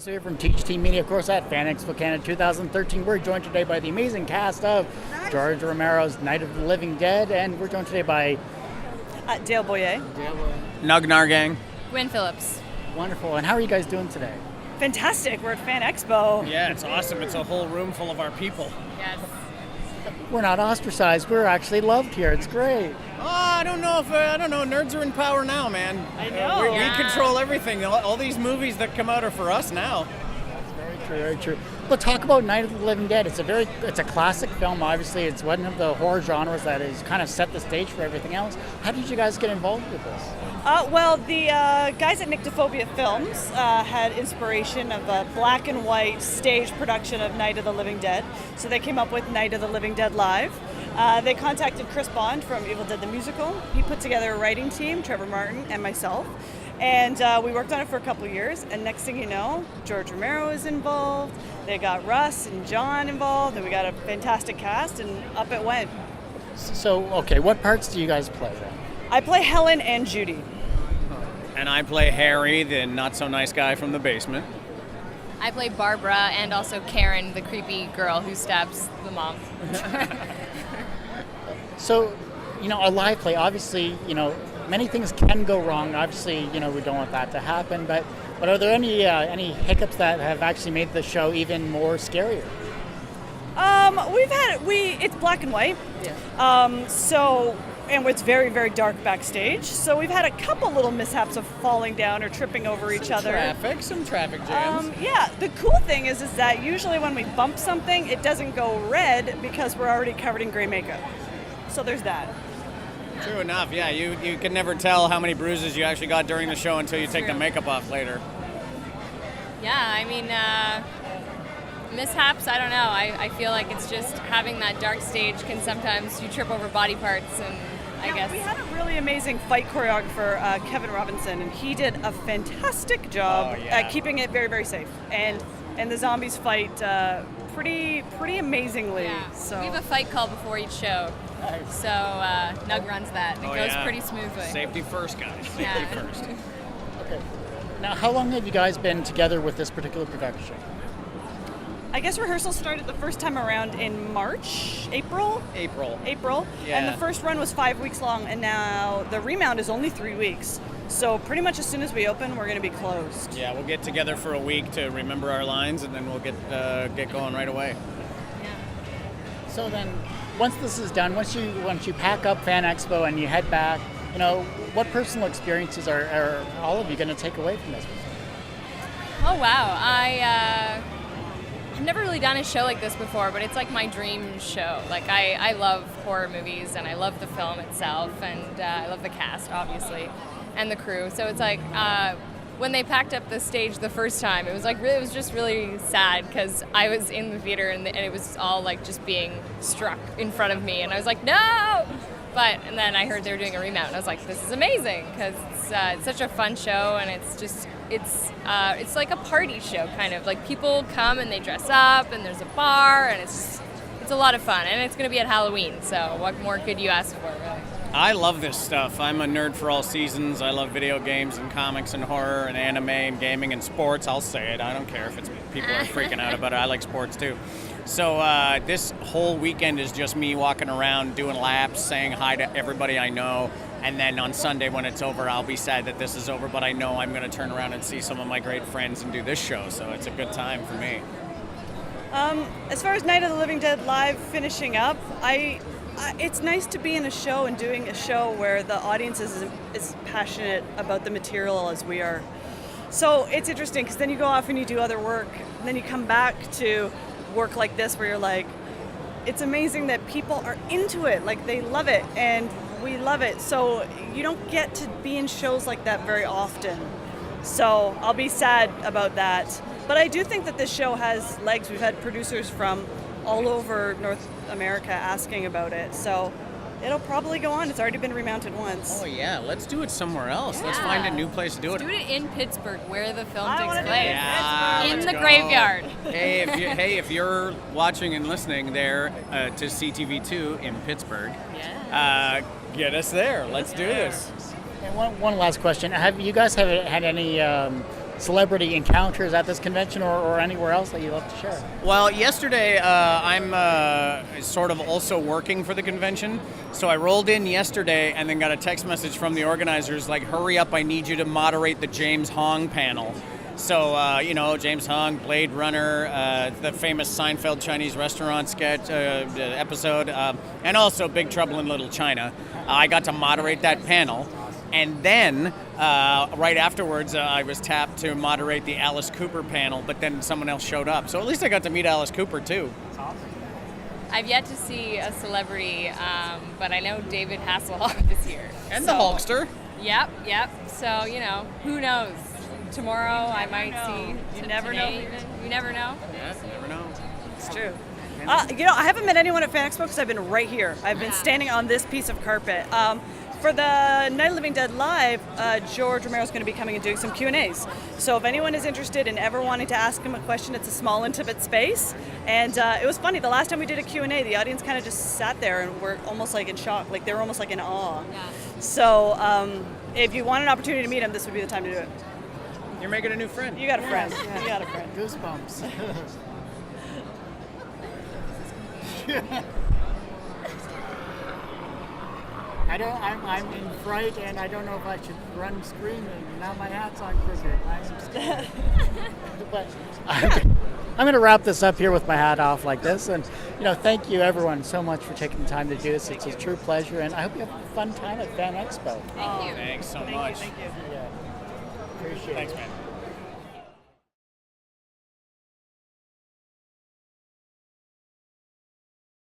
So here from Teach Team Media, of course, at Fan Expo Canada 2013. We're joined today by the amazing cast of George Romero's Night of the Living Dead, and we're joined today by Dale Boyer. Nahrgang. Gwynne Phillips. Wonderful. And how are you guys doing today? Fantastic. We're at Fan Expo. Yeah, it's awesome. It's a whole room full of our people. Yes. We're not ostracized. We're actually loved here. It's great. Oh, I don't know. Nerds are in power now, man. I know. We control everything. All these movies that come out are for us now. That's very true, very true. Well, talk about Night of the Living Dead. It's a classic film, obviously. It's one of the horror genres that has kind of set the stage for everything else. How did you guys get involved with this? Well, the guys at Nyctophobia Films had inspiration of a black and white stage production of Night of the Living Dead. So they came up with Night of the Living Dead Live. They contacted Chris Bond from Evil Dead the Musical. He put together a writing team, Trevor Martin and myself. And we worked on it for a couple of years. And next thing you know, George Romero is involved. They got Russ and John involved. And we got a fantastic cast, and up it went. So, okay, what parts do you guys play then? I play Helen and Judy. And I play Harry, the not-so-nice guy from the basement. I play Barbara and also Karen, the creepy girl who stabs the mom. So, a live play, obviously, many things can go wrong. Obviously, we don't want that to happen. But are there any hiccups that have actually made the show even more scarier? It's black and white. Yeah. And it's very, very dark backstage. So we've had a couple little mishaps of falling down or tripping over each other. Some traffic jams. Yeah, the cool thing is that usually when we bump something, it doesn't go red because we're already covered in gray makeup. So there's that. True enough, yeah. You can never tell how many bruises you actually got during the show until you take the makeup off later. Yeah, I mean, mishaps, I don't know. I feel like it's just having that dark stage can sometimes you trip over body parts, and I guess. We had a really amazing fight choreographer, Kevin Robinson, and he did a fantastic job at keeping it very, very safe. And the zombies fight pretty amazingly. Yeah. So We have a fight call before each show. So Nug runs that. It goes pretty smoothly. Safety first, guys. Safety first. Okay. Now, how long have you guys been together with this particular production? I guess rehearsals started the first time around in March, April. Yeah. And the first run was 5 weeks long, and now the remount is only 3 weeks. So pretty much as soon as we open, we're going to be closed. Yeah, we'll get together for a week to remember our lines, and then we'll get going right away. Yeah. So then, once this is done, once you pack up Fan Expo and you head back, what personal experiences are all of you going to take away from this? Oh wow, I've never really done a show like this before, but it's like my dream show. Like I love horror movies, and I love the film itself, and I love the cast, obviously, and the crew. So it's like when they packed up the stage the first time, it was just really sad because I was in the theater and it was all like just being struck in front of me, and I was like, no! And then I heard they were doing a remount, and I was like, this is amazing because it's such a fun show, and it's like a party show kind of. Like people come and they dress up, and there's a bar, and it's a lot of fun, and it's going to be at Halloween. So what more could you ask for, really? I love this stuff. I'm a nerd for all seasons. I love video games and comics and horror and anime and gaming and sports. I'll say it. I don't care if people are freaking out about it. I like sports too. So this whole weekend is just me walking around doing laps, saying hi to everybody I know. And then on Sunday when it's over, I'll be sad that this is over, but I know I'm going to turn around and see some of my great friends and do this show. So it's a good time for me. As far as Night of the Living Dead Live finishing up, it's nice to be in a show and doing a show where the audience is passionate about the material as we are. So it's interesting because then you go off and you do other work, and then you come back to work like this where you're like, it's amazing that people are into it, like they love it, and we love it. So you don't get to be in shows like that very often. So I'll be sad about that. But I do think that this show has legs. We've had producers from all over North America asking about it. So it'll probably go on. It's already been remounted once. Oh yeah, let's do it somewhere else. Yeah. Let's find a new place to do it. Let's do it in Pittsburgh, where the film I takes wanna do place. it in Yeah, in the go. graveyard. If you're watching and listening there to CTV2 in Pittsburgh, get us there. Let's do this. And one last question: have you guys had any celebrity encounters at this convention or anywhere else that you'd love to share? Well, yesterday I'm sort of also working for the convention. So I rolled in yesterday and then got a text message from the organizers like, hurry up, I need you to moderate the James Hong panel. So, James Hong, Blade Runner, the famous Seinfeld Chinese restaurant sketch episode, and also Big Trouble in Little China. I got to moderate that panel. And then, right afterwards, I was tapped to moderate the Alice Cooper panel, but then someone else showed up. So at least I got to meet Alice Cooper, too. That's awesome. I've yet to see a celebrity, but I know David Hasselhoff is here. And the Hulkster. Yep. So, who knows? Tomorrow I might see. You never know. You never know. Yeah, you never know. It's true. I haven't met anyone at Fan Expo because I've been right here. I've been standing on this piece of carpet. For the Night of the Living Dead Live, George Romero's going to be coming and doing some Q&As. So if anyone is interested in ever wanting to ask him a question, it's a small, intimate space. And it was funny. The last time we did a Q&A, the audience kind of just sat there and were almost like in shock. Like they were almost like in awe. Yeah. So if you want an opportunity to meet him, this would be the time to do it. You're making a new friend. You got a friend. You got a friend. Goosebumps. I'm in fright, and I don't know if I should run screaming. Now my hat's on crooked. I'm scared. But I'm going to wrap this up here with my hat off like this. And, thank you, everyone, so much for taking the time to do this. It's a true pleasure, and I hope you have a fun time at Fan Expo. Thank you. Thanks so much. Thank you. Yeah. Appreciate it. Thanks, man.